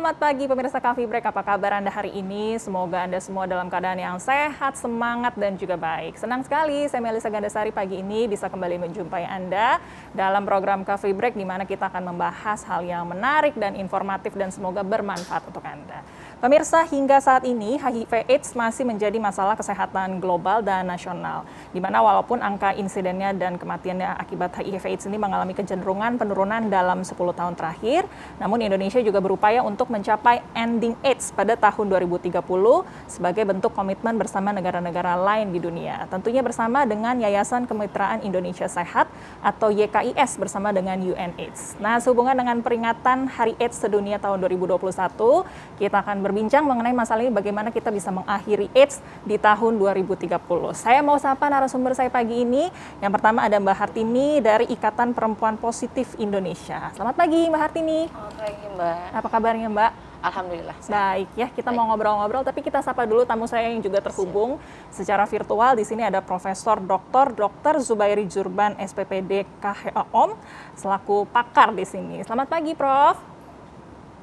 Selamat pagi pemirsa Coffee Break, apa kabar Anda hari ini? Semoga Anda semua dalam keadaan yang sehat, semangat, dan juga baik. Senang sekali saya Melisa Gandasari pagi ini bisa kembali menjumpai Anda dalam program Coffee Break di mana kita akan membahas hal yang menarik dan informatif dan semoga bermanfaat untuk Anda. Pemirsa, hingga saat ini HIV/AIDS masih menjadi masalah kesehatan global dan nasional, di mana walaupun angka insidennya dan kematiannya akibat HIV/AIDS ini mengalami kecenderungan penurunan dalam 10 tahun terakhir, namun Indonesia juga berupaya untuk mencapai ending AIDS pada tahun 2030 sebagai bentuk komitmen bersama negara-negara lain di dunia. Tentunya bersama dengan Yayasan Kemitraan Indonesia Sehat atau YKIS bersama dengan UNAIDS. Nah, sehubungan dengan peringatan Hari AIDS Sedunia tahun 2021, kita akan berbincang mengenai masalah ini bagaimana kita bisa mengakhiri AIDS di tahun 2030. Saya mau sapa narasumber saya pagi ini. Yang pertama ada Mbak Hartini dari Ikatan Perempuan Positif Indonesia. Selamat pagi Mbak Hartini. Selamat pagi Mbak. Apa kabarnya Mbak? Alhamdulillah. Baik ya, kita mau ngobrol-ngobrol, tapi kita sapa dulu tamu saya yang juga terhubung secara virtual. Di sini ada Profesor Dr. Zubairi Jurban, SPPD KHOM, selaku pakar di sini. Selamat pagi, Prof.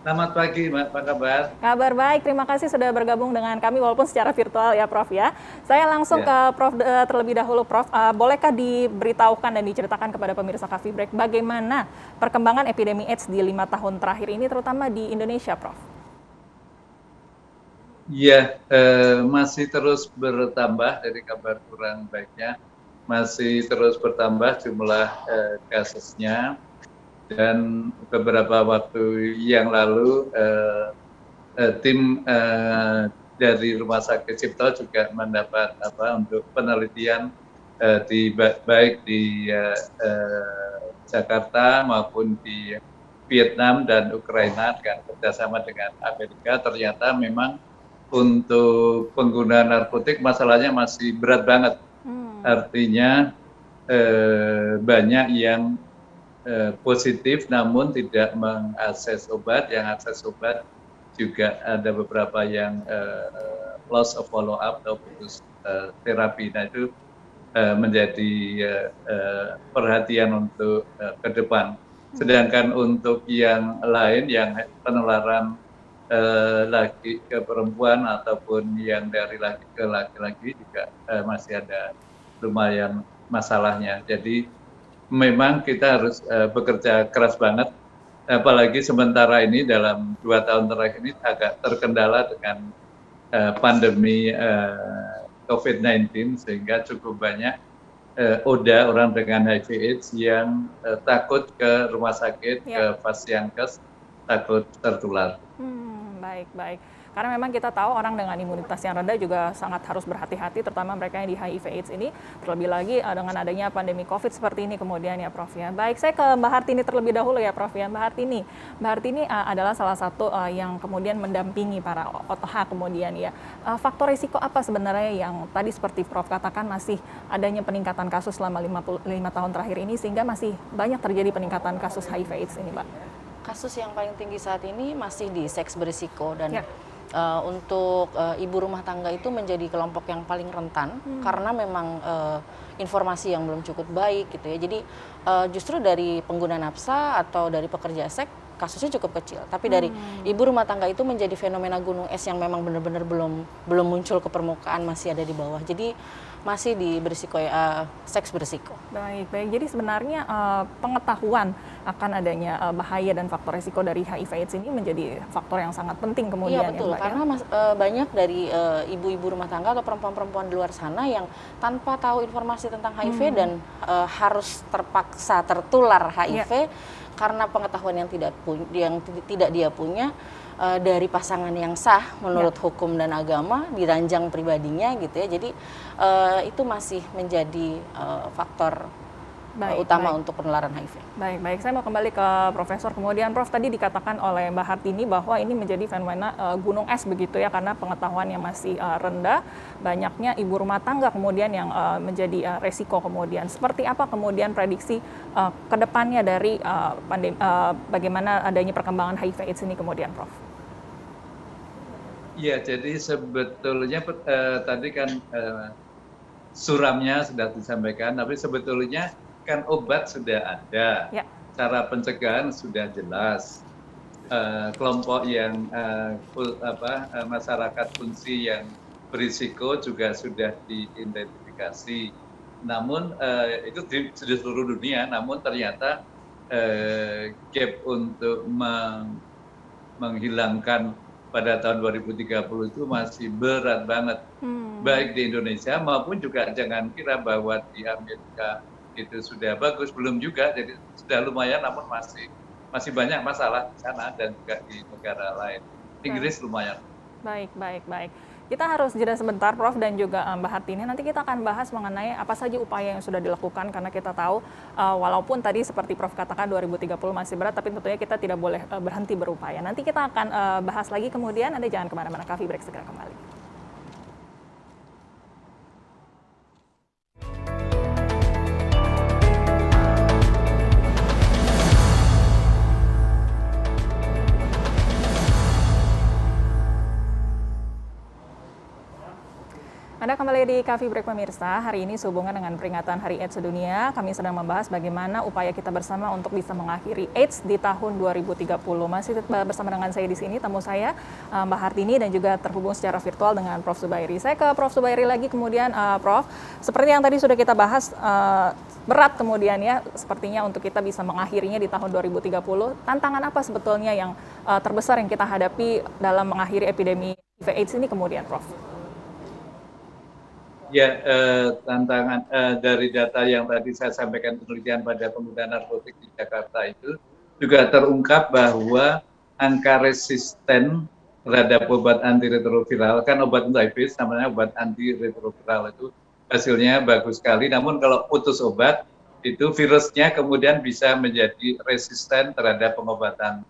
Selamat pagi, Mbak. Apa kabar? Kabar baik, terima kasih sudah bergabung dengan kami walaupun secara virtual ya, Prof ya. Saya langsung ke Prof terlebih dahulu, Prof. Bolehkah diberitahukan dan diceritakan kepada pemirsa Coffee Break bagaimana perkembangan epidemi AIDS di 5 tahun terakhir ini, terutama di Indonesia, Prof? Iya, masih terus bertambah dari kabar kurang baiknya. Masih terus bertambah jumlah kasusnya. Dan beberapa waktu yang lalu tim dari Rumah Sakit Cipto juga mendapat untuk penelitian baik di Jakarta maupun di Vietnam dan Ukraina dengan kerjasama dengan Amerika. Ternyata memang untuk pengguna narkotik masalahnya masih berat banget. Artinya banyak yang positif namun tidak mengakses obat, yang akses obat juga ada beberapa yang loss of follow up atau putus terapi. Nah itu menjadi perhatian untuk ke depan. Sedangkan untuk yang lain yang penularan laki ke perempuan ataupun yang dari laki ke laki-laki juga masih ada lumayan masalahnya. Jadi memang kita harus bekerja keras banget, apalagi sementara ini dalam 2 tahun terakhir ini agak terkendala dengan pandemi COVID-19 sehingga cukup banyak orang dengan HIV/AIDS yang takut ke rumah sakit, ke Pasienkes, takut tertular. Baik. Karena memang kita tahu orang dengan imunitas yang rendah juga sangat harus berhati-hati, terutama mereka yang di HIV/AIDS ini, terlebih lagi dengan adanya pandemi COVID seperti ini kemudian ya, Prof ya. Baik, saya ke Mbak Hartini terlebih dahulu ya, Prof ya. Mbak Hartini adalah salah satu yang kemudian mendampingi para OTH kemudian ya. Faktor risiko apa sebenarnya yang tadi seperti Prof katakan masih adanya peningkatan kasus selama 5 tahun terakhir ini sehingga masih banyak terjadi peningkatan kasus HIV/AIDS ini, Mbak? Kasus yang paling tinggi saat ini masih di seks berisiko dan untuk ibu rumah tangga itu menjadi kelompok yang paling rentan karena memang informasi yang belum cukup baik gitu ya. Jadi justru dari pengguna nafsa atau dari pekerja seks kasusnya cukup kecil, tapi dari ibu rumah tangga itu menjadi fenomena gunung es yang memang benar-benar belum muncul ke permukaan, masih ada di bawah. Jadi masih di berisiko seks berisiko. Baik. Jadi sebenarnya pengetahuan akan adanya bahaya dan faktor risiko dari HIV/AIDS ini menjadi faktor yang sangat penting kemudian. Iya betul, ya, Mbak, karena banyak dari ibu-ibu rumah tangga atau perempuan-perempuan di luar sana yang tanpa tahu informasi tentang HIV dan harus terpaksa tertular HIV karena pengetahuan yang tidak dia punya dari pasangan yang sah menurut hukum dan agama di ranjang pribadinya gitu ya. Jadi itu masih menjadi faktor utama untuk penularan HIV. Baik. Saya mau kembali ke Profesor. Kemudian Prof tadi dikatakan oleh Mbak Hartini bahwa ini menjadi fenomena gunung es begitu ya, karena pengetahuan yang masih rendah, banyaknya ibu rumah tangga kemudian yang menjadi resiko kemudian. Seperti apa kemudian prediksi ke depannya dari bagaimana adanya perkembangan HIV/AIDS ini kemudian, Prof? Iya, jadi sebetulnya tadi kan suramnya sudah disampaikan, tapi sebetulnya kan obat sudah ada, cara pencegahan sudah jelas. kelompok yang masyarakat kunci yang berisiko juga sudah diidentifikasi. Namun itu di seluruh dunia, namun ternyata gap untuk menghilangkan pada tahun 2030 itu masih berat banget. Baik di Indonesia maupun juga jangan kira bahwa di Amerika itu sudah bagus, belum juga. Jadi sudah lumayan, namun masih banyak masalah di sana dan juga di negara lain. Inggris lumayan. Baik. Kita harus jeda sebentar, Prof, dan juga Mbak Hartini. Nanti kita akan bahas mengenai apa saja upaya yang sudah dilakukan, karena kita tahu walaupun tadi seperti Prof katakan 2030 masih berat, tapi tentunya kita tidak boleh berhenti berupaya. Nanti kita akan bahas lagi kemudian. Anda jangan kemana-mana, Coffee Break segera kembali. Anda kembali di Coffee Break pemirsa. Hari ini sehubungan dengan peringatan Hari AIDS Sedunia, kami sedang membahas bagaimana upaya kita bersama untuk bisa mengakhiri AIDS di tahun 2030. Masih bersama dengan saya di sini, tamu saya Mbak Hartini, dan juga terhubung secara virtual dengan Prof Zubairi. Saya ke Prof Zubairi lagi kemudian, Prof. Seperti yang tadi sudah kita bahas, berat kemudian ya, sepertinya untuk kita bisa mengakhirinya di tahun 2030. Tantangan apa sebetulnya yang terbesar yang kita hadapi dalam mengakhiri epidemi HIV/AIDS ini kemudian, Prof? Ya, tantangan dari data yang tadi saya sampaikan, penelitian pada pengguna narkotik di Jakarta itu juga terungkap bahwa angka resisten terhadap obat antiretroviral, kan obat untuk HIV namanya obat antiretroviral, itu hasilnya bagus sekali. Namun kalau putus obat, itu virusnya kemudian bisa menjadi resisten terhadap pengobatan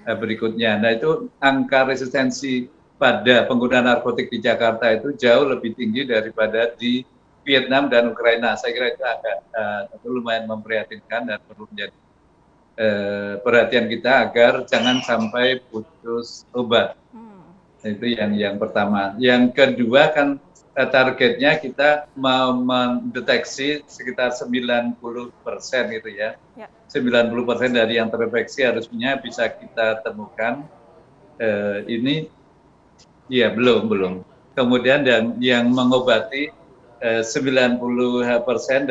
berikutnya. Nah, itu angka resistensi pada pengguna narkotik di Jakarta itu jauh lebih tinggi daripada di Vietnam dan Ukraina. Saya kira itu agak lumayan memprihatinkan dan perlu menjadi perhatian kita agar jangan sampai putus obat. Itu yang pertama. Yang kedua kan targetnya kita mau mendeteksi sekitar 90% gitu ya. 90% dari yang terinfeksi harusnya bisa kita temukan. Ini ya belum. Kemudian dan yang mengobati 90%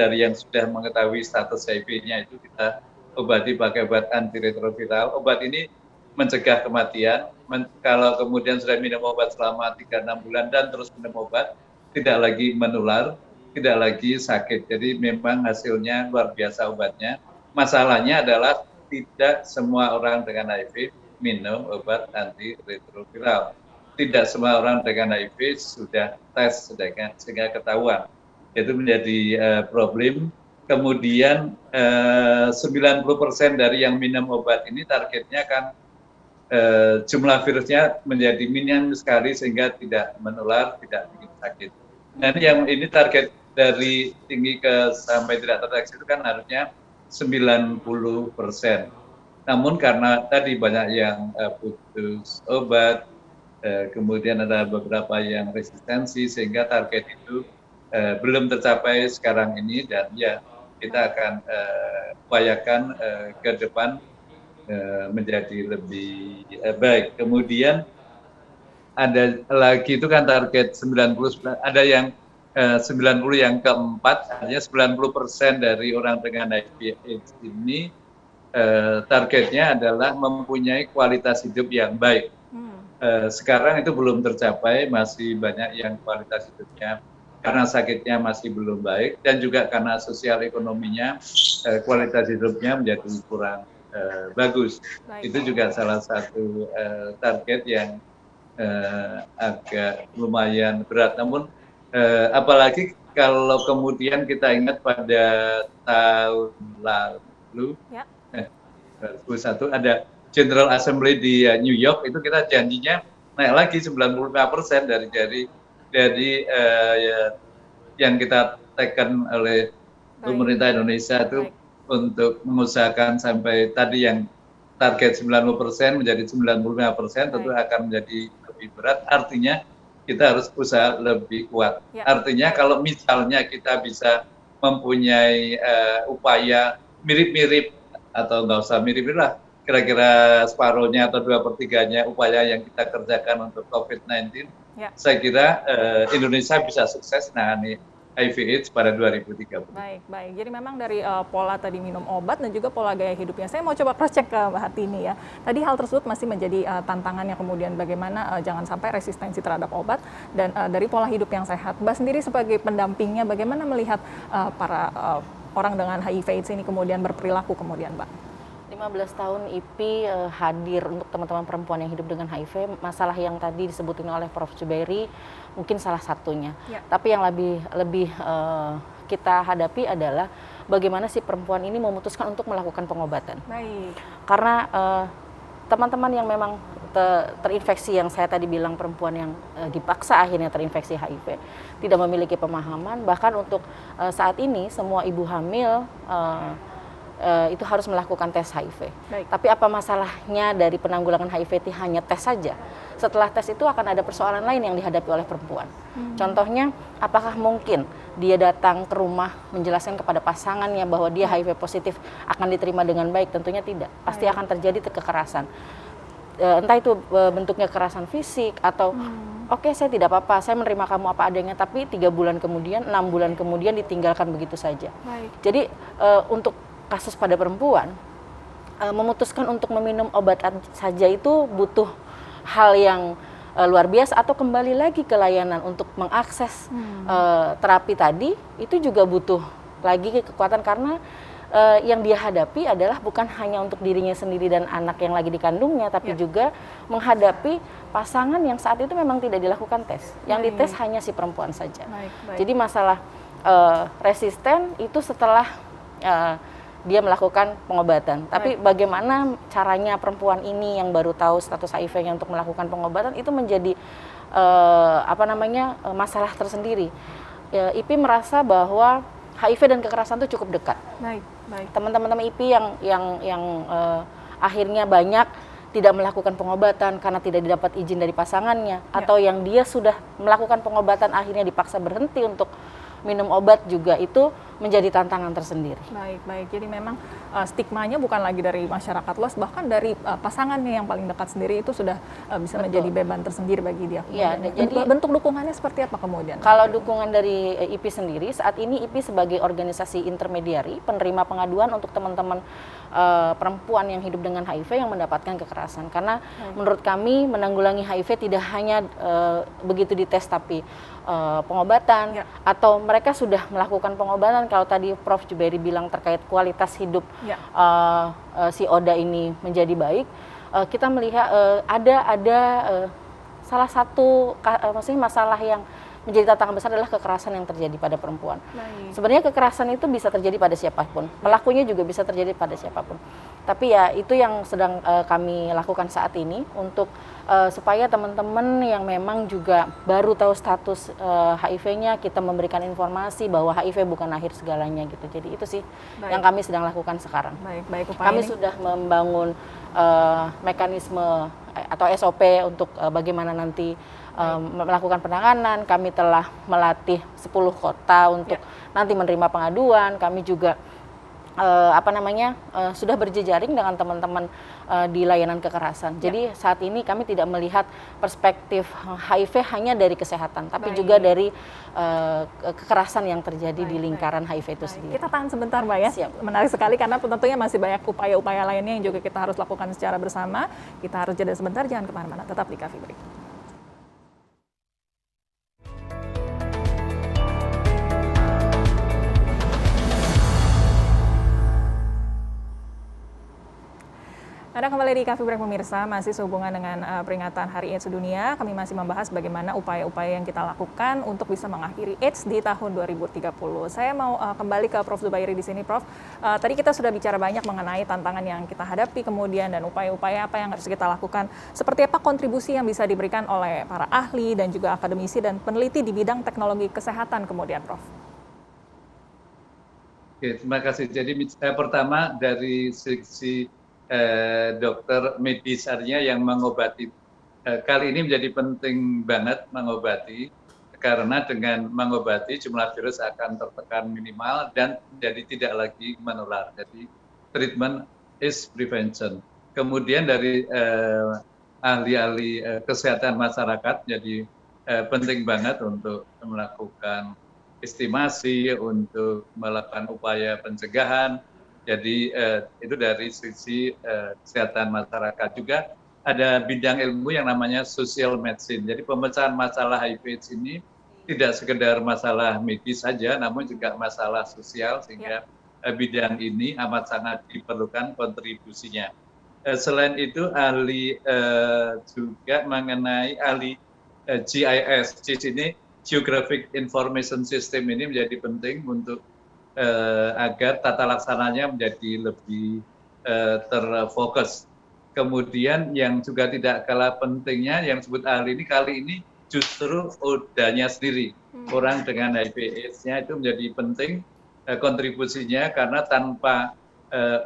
dari yang sudah mengetahui status HIV-nya itu kita obati pakai obat antiretroviral. Obat ini mencegah kematian. Kalau kemudian sudah minum obat selama 3-6 bulan dan terus minum obat, tidak lagi menular, tidak lagi sakit. Jadi memang hasilnya luar biasa obatnya. Masalahnya adalah tidak semua orang dengan HIV minum obat antiretroviral. Tidak semua orang dengan HIV sudah tes sehingga ketahuan. Itu menjadi problem. Kemudian 90% dari yang minum obat ini targetnya kan jumlah virusnya menjadi minim sekali sehingga tidak menular, tidak bikin sakit. Nah, ini target dari tinggi ke sampai tidak terdeteksi itu kan harusnya 90%. Namun karena tadi banyak yang putus obat, kemudian ada beberapa yang resistensi sehingga target itu belum tercapai sekarang ini, dan ya kita akan upayakan ke depan menjadi lebih baik. Kemudian ada lagi itu kan target 90, ada yang 90 yang keempat, artinya 90% dari orang dengan HIV/AIDS ini targetnya adalah mempunyai kualitas hidup yang baik. Sekarang itu belum tercapai, masih banyak yang kualitas hidupnya karena sakitnya masih belum baik, dan juga karena sosial ekonominya kualitas hidupnya menjadi kurang bagus. Itu juga salah satu target yang agak lumayan berat. Namun apalagi kalau kemudian kita ingat pada tahun lalu, 2021 ada General Assembly di New York, itu kita janjinya naik lagi 95% dari yang kita tekan oleh pemerintah Indonesia itu untuk mengusahakan sampai tadi yang target 90% menjadi 95%, tentu akan menjadi lebih berat. Artinya kita harus usaha lebih kuat. Artinya kalau misalnya kita bisa mempunyai upaya mirip-mirip, atau nggak usah mirip-mirip lah, kira-kira separuhnya atau 2/3-nya upaya yang kita kerjakan untuk COVID-19, saya kira Indonesia bisa sukses menangani HIV/AIDS pada 2030. Baik, baik. Jadi memang dari pola tadi minum obat dan juga pola gaya hidupnya. Saya mau coba cross check ke Mbak Hartini ya. Tadi hal tersebut masih menjadi tantangannya, kemudian bagaimana jangan sampai resistensi terhadap obat dan dari pola hidup yang sehat. Mbak sendiri sebagai pendampingnya, bagaimana melihat para orang dengan HIV/AIDS ini kemudian berperilaku kemudian, Mbak? 15 tahun IPI hadir untuk teman-teman perempuan yang hidup dengan HIV. Masalah yang tadi disebutin oleh Prof. Zubairi mungkin salah satunya. Tapi yang lebih kita hadapi adalah bagaimana si perempuan ini memutuskan untuk melakukan pengobatan. Baik. Karena teman-teman yang memang terinfeksi, yang saya tadi bilang perempuan yang dipaksa akhirnya terinfeksi HIV, tidak memiliki pemahaman, bahkan untuk saat ini semua ibu hamil itu harus melakukan tes HIV. Baik. Tapi apa masalahnya dari penanggulangan HIV itu hanya tes saja? Setelah tes itu akan ada persoalan lain yang dihadapi oleh perempuan. Contohnya, apakah mungkin dia datang ke rumah menjelaskan kepada pasangannya bahwa dia HIV positif akan diterima dengan baik? Tentunya tidak. Pasti akan terjadi kekerasan. Entah itu bentuknya kekerasan fisik atau oke, saya tidak apa-apa, saya menerima kamu apa adanya, tapi 3 bulan kemudian, 6 bulan kemudian ditinggalkan begitu saja. Baik. Jadi untuk kasus pada perempuan, memutuskan untuk meminum obat saja itu butuh hal yang luar biasa, atau kembali lagi ke layanan untuk mengakses terapi tadi, itu juga butuh lagi kekuatan, karena yang dia hadapi adalah bukan hanya untuk dirinya sendiri dan anak yang lagi dikandungnya, tapi juga menghadapi pasangan yang saat itu memang tidak dilakukan tes. Yang dites hanya si perempuan saja. Jadi masalah resisten itu setelah dia melakukan pengobatan. Tapi bagaimana caranya perempuan ini yang baru tahu status HIV-nya untuk melakukan pengobatan itu menjadi masalah tersendiri. IPI merasa bahwa HIV dan kekerasan itu cukup dekat. Teman-teman IPI yang akhirnya banyak tidak melakukan pengobatan karena tidak didapat izin dari pasangannya, atau yang dia sudah melakukan pengobatan akhirnya dipaksa berhenti untuk minum obat, juga itu menjadi tantangan tersendiri. Baik. Jadi memang stigmanya bukan lagi dari masyarakat luas, bahkan dari pasangannya yang paling dekat sendiri itu sudah bisa menjadi beban tersendiri bagi dia. Jadi bentuk dukungannya seperti apa kemudian? Kalau dukungan dari IPI sendiri, saat ini IPI sebagai organisasi intermediari penerima pengaduan untuk teman-teman perempuan yang hidup dengan HIV yang mendapatkan kekerasan. Karena menurut kami menanggulangi HIV tidak hanya begitu dites, tapi pengobatan, atau mereka sudah melakukan pengobatan. Kalau tadi Prof. Zubairi bilang terkait kualitas hidup si Oda ini menjadi baik, kita melihat ada salah satu masalah yang menjadi tantangan besar adalah kekerasan yang terjadi pada perempuan. Sebenarnya kekerasan itu bisa terjadi pada siapapun, pelakunya juga bisa terjadi pada siapapun. Tapi ya itu yang sedang kami lakukan saat ini untuk supaya teman-teman yang memang juga baru tahu status HIV-nya, kita memberikan informasi bahwa HIV bukan akhir segalanya gitu. Jadi itu sih yang kami sedang lakukan sekarang. Kami sudah membangun mekanisme atau SOP untuk bagaimana nanti melakukan penanganan. Kami telah melatih 10 kota untuk nanti menerima pengaduan. Kami juga sudah berjejaring dengan teman-teman di layanan kekerasan. Jadi saat ini kami tidak melihat perspektif HIV hanya dari kesehatan, tapi juga dari kekerasan yang terjadi di lingkaran HIV itu sendiri. Kita tahan sebentar, Mbak ya. Siap. Menarik sekali karena tentunya masih banyak upaya-upaya lainnya yang juga kita harus lakukan secara bersama. Kita harus jeda sebentar, jangan kemana-mana. Tetap di Coffee Break. Anda kembali di Coffee Break pemirsa, masih sehubungan dengan peringatan Hari AIDS Sedunia. Kami masih membahas bagaimana upaya-upaya yang kita lakukan untuk bisa mengakhiri AIDS di tahun 2030. Saya mau kembali ke Prof. Zubairi di sini, Prof. Tadi kita sudah bicara banyak mengenai tantangan yang kita hadapi kemudian dan upaya-upaya apa yang harus kita lakukan. Seperti apa kontribusi yang bisa diberikan oleh para ahli dan juga akademisi dan peneliti di bidang teknologi kesehatan kemudian, Prof. Oke, terima kasih. Jadi pertama dari sisi dokter medis artinya yang mengobati. Kali ini menjadi penting banget mengobati, karena dengan mengobati jumlah virus akan tertekan minimal dan jadi tidak lagi menular. Jadi treatment is prevention. Kemudian dari ahli-ahli kesehatan masyarakat, jadi penting banget untuk melakukan estimasi, untuk melakukan upaya pencegahan. Jadi itu dari sisi kesehatan masyarakat. Juga ada bidang ilmu yang namanya social medicine. Jadi pemecahan masalah HIV/AIDS ini tidak sekedar masalah medis saja, namun juga masalah sosial, sehingga bidang ini amat sangat diperlukan kontribusinya. Selain itu ahli juga mengenai ahli GIS. GIS ini Geographic Information System ini menjadi penting untuk agar tata laksananya menjadi lebih terfokus. Kemudian yang juga tidak kalah pentingnya yang disebut ahli ini kali ini justru ODA-nya sendiri. Orang dengan HIV/AIDS-nya itu menjadi penting kontribusinya, karena tanpa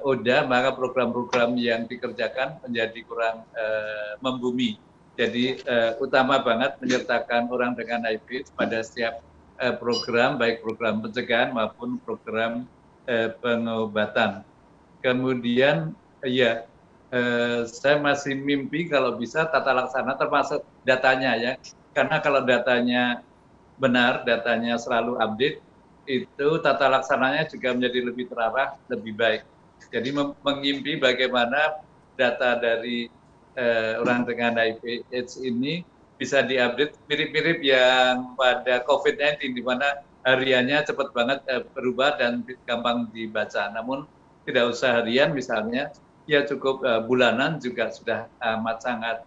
ODA maka program-program yang dikerjakan menjadi kurang membumi. Jadi utama banget menyertakan orang dengan HIV pada setiap program, baik program pencegahan maupun program pengobatan. Kemudian saya masih mimpi kalau bisa tata laksana termasuk datanya ya, karena kalau datanya benar, datanya selalu update, itu tata laksananya juga menjadi lebih terarah, lebih baik. Jadi mengimpi bagaimana data dari orang dengan HIV/AIDS ini bisa diupdate mirip-mirip yang pada COVID-19, di mana hariannya cepat banget berubah dan gampang dibaca. Namun tidak usah harian misalnya, ya cukup bulanan juga sudah amat sangat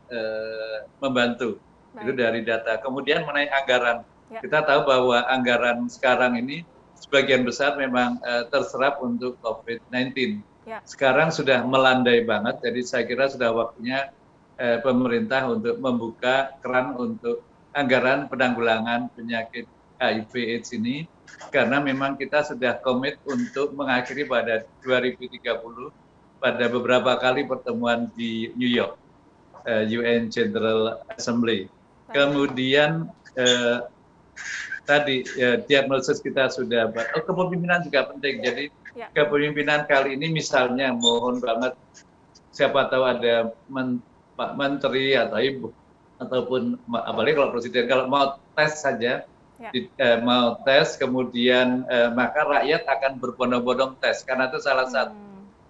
membantu. Itu dari data. Kemudian mengenai anggaran, kita tahu bahwa anggaran sekarang ini sebagian besar memang terserap untuk COVID-19. Sekarang sudah melandai banget, jadi saya kira sudah waktunya pemerintah untuk membuka keran untuk anggaran penanggulangan penyakit HIV/AIDS ini, karena memang kita sudah komit untuk mengakhiri pada 2030 pada beberapa kali pertemuan di New York, UN General Assembly. Kemudian tadi diagnosis kita sudah, kepemimpinan juga penting. Jadi kepemimpinan kali ini misalnya mohon banget, siapa tahu ada Pak Menteri atau Ibu ataupun apalagi kalau Presiden kalau mau tes saja, mau tes kemudian maka rakyat akan berbondong-bondong tes, karena itu salah satu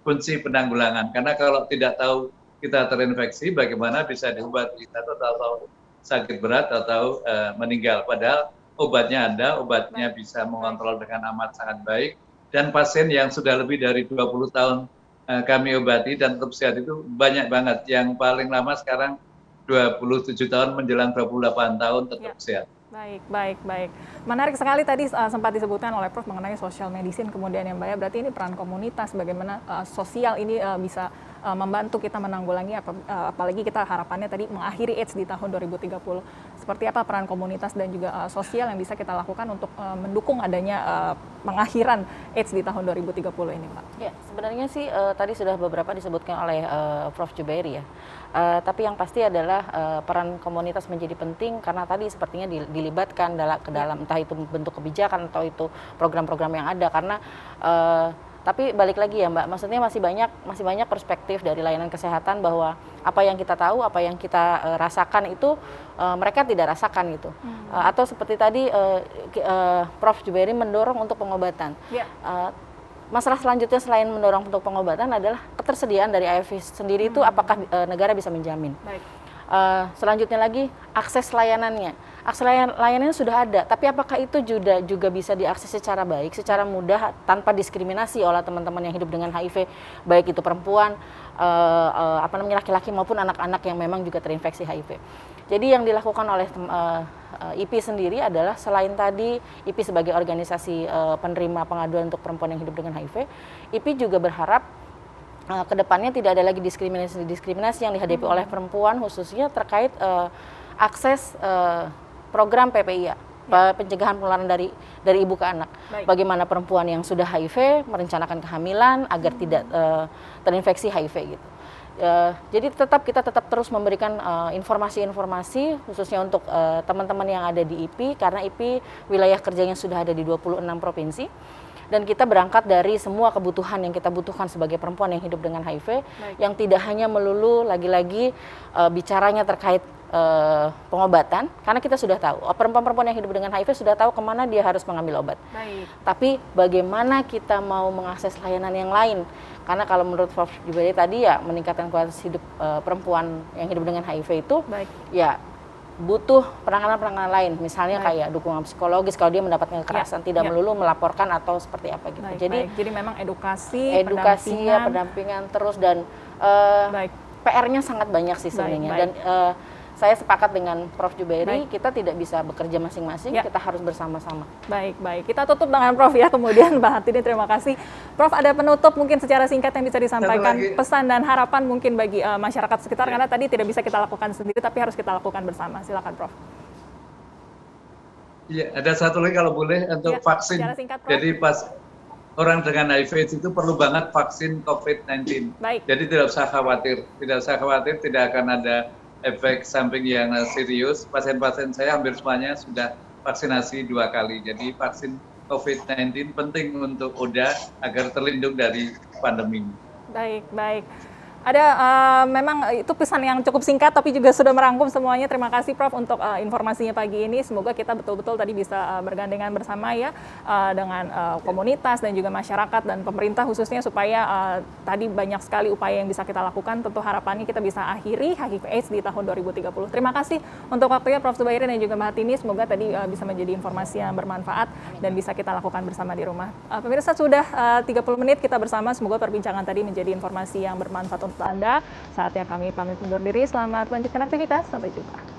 kunci penanggulangan. Karena kalau tidak tahu kita terinfeksi, bagaimana bisa diobati, atau tahu sakit berat atau meninggal. Padahal obatnya ada, obatnya bisa mengontrol dengan amat sangat baik. Dan pasien yang sudah lebih dari 20 tahun kami obati dan tetap sehat itu banyak banget. Yang paling lama sekarang 27 tahun menjelang 28 tahun tetap sehat. Baik. Menarik sekali tadi sempat disebutkan oleh Prof mengenai social medicine, kemudian yang Mbak ya, berarti ini peran komunitas, bagaimana sosial ini bisa membantu kita menanggulangi, apalagi kita harapannya tadi mengakhiri AIDS di tahun 2030. Seperti apa peran komunitas dan juga sosial yang bisa kita lakukan untuk mendukung adanya pengakhiran AIDS di tahun 2030 ini, Pak? Ya, sebenarnya sih tadi sudah beberapa disebutkan oleh Prof Jubairi ya. Tapi yang pasti adalah peran komunitas menjadi penting, karena tadi sepertinya dilibatkan ke dalam entah itu bentuk kebijakan atau itu program-program yang ada, karena tapi balik lagi ya Mbak, maksudnya masih banyak perspektif dari layanan kesehatan bahwa apa yang kita tahu, apa yang kita rasakan itu mereka tidak rasakan gitu. Atau seperti tadi Prof Jubairi mendorong untuk pengobatan. Masalah selanjutnya selain mendorong untuk pengobatan adalah ketersediaan dari ARV sendiri itu apakah negara bisa menjamin. Selanjutnya lagi akses layanannya. Akses layanannya sudah ada, tapi apakah itu juga bisa diakses secara baik, secara mudah tanpa diskriminasi oleh teman-teman yang hidup dengan HIV, baik itu perempuan, laki-laki maupun anak-anak yang memang juga terinfeksi HIV. Jadi yang dilakukan oleh IPI sendiri adalah selain tadi IPI sebagai organisasi penerima pengaduan untuk perempuan yang hidup dengan HIV, IPI juga berharap kedepannya tidak ada lagi diskriminasi yang dihadapi oleh perempuan, khususnya terkait akses program PPIA, pencegahan penularan dari ibu ke anak. Bagaimana perempuan yang sudah HIV merencanakan kehamilan agar tidak terinfeksi HIV gitu. Jadi kita tetap terus memberikan informasi-informasi khususnya untuk teman-teman yang ada di IPI, karena IPI wilayah kerjanya sudah ada di 26 provinsi. Dan kita berangkat dari semua kebutuhan yang kita butuhkan sebagai perempuan yang hidup dengan HIV, yang tidak hanya melulu lagi-lagi bicaranya terkait pengobatan, karena kita sudah tahu perempuan-perempuan yang hidup dengan HIV sudah tahu kemana dia harus mengambil obat. Tapi bagaimana kita mau mengakses layanan yang lain? Karena kalau menurut Prof. Jubairi tadi ya meningkatkan kualitas hidup perempuan yang hidup dengan HIV itu ya butuh penanganan-penanganan lain, misalnya kayak dukungan psikologis kalau dia mendapatkan kekerasan, tidak melulu melaporkan atau seperti apa gitu. Jadi memang edukasi ya, pendampingan terus, dan PR-nya sangat banyak sih sebenarnya. Dan saya sepakat dengan Prof. Jubairi, kita tidak bisa bekerja masing-masing, kita harus bersama-sama. Baik. Kita tutup dengan Prof ya, kemudian Mbak Hartini, terima kasih. Prof, ada penutup mungkin secara singkat yang bisa disampaikan, pesan dan harapan mungkin bagi masyarakat sekitar, karena tadi tidak bisa kita lakukan sendiri, tapi harus kita lakukan bersama. Silakan Prof. Iya, ada satu lagi kalau boleh untuk vaksin. Singkat, Prof. Jadi pas orang dengan HIV itu perlu banget vaksin COVID-19. Jadi tidak usah khawatir, tidak akan ada efek samping yang serius. Pasien-pasien saya hampir semuanya sudah vaksinasi 2 kali. Jadi vaksin COVID-19 penting untuk ODA agar terlindung dari pandemi. Baik. Ada memang itu pesan yang cukup singkat tapi juga sudah merangkum semuanya. Terima kasih Prof untuk informasinya pagi ini. Semoga kita betul-betul tadi bisa bergandengan bersama ya dengan komunitas dan juga masyarakat dan pemerintah khususnya, supaya tadi banyak sekali upaya yang bisa kita lakukan. Tentu harapannya kita bisa akhiri HIV/AIDS di tahun 2030. Terima kasih untuk waktunya Prof. Jubairi dan juga Mbak Hartini. Semoga tadi bisa menjadi informasi yang bermanfaat dan bisa kita lakukan bersama di rumah. Pemirsa, sudah 30 menit kita bersama. Semoga perbincangan tadi menjadi informasi yang bermanfaat untuk Anda. Saatnya kami pamit undur diri. Selamat melanjutkan aktivitas. Sampai jumpa.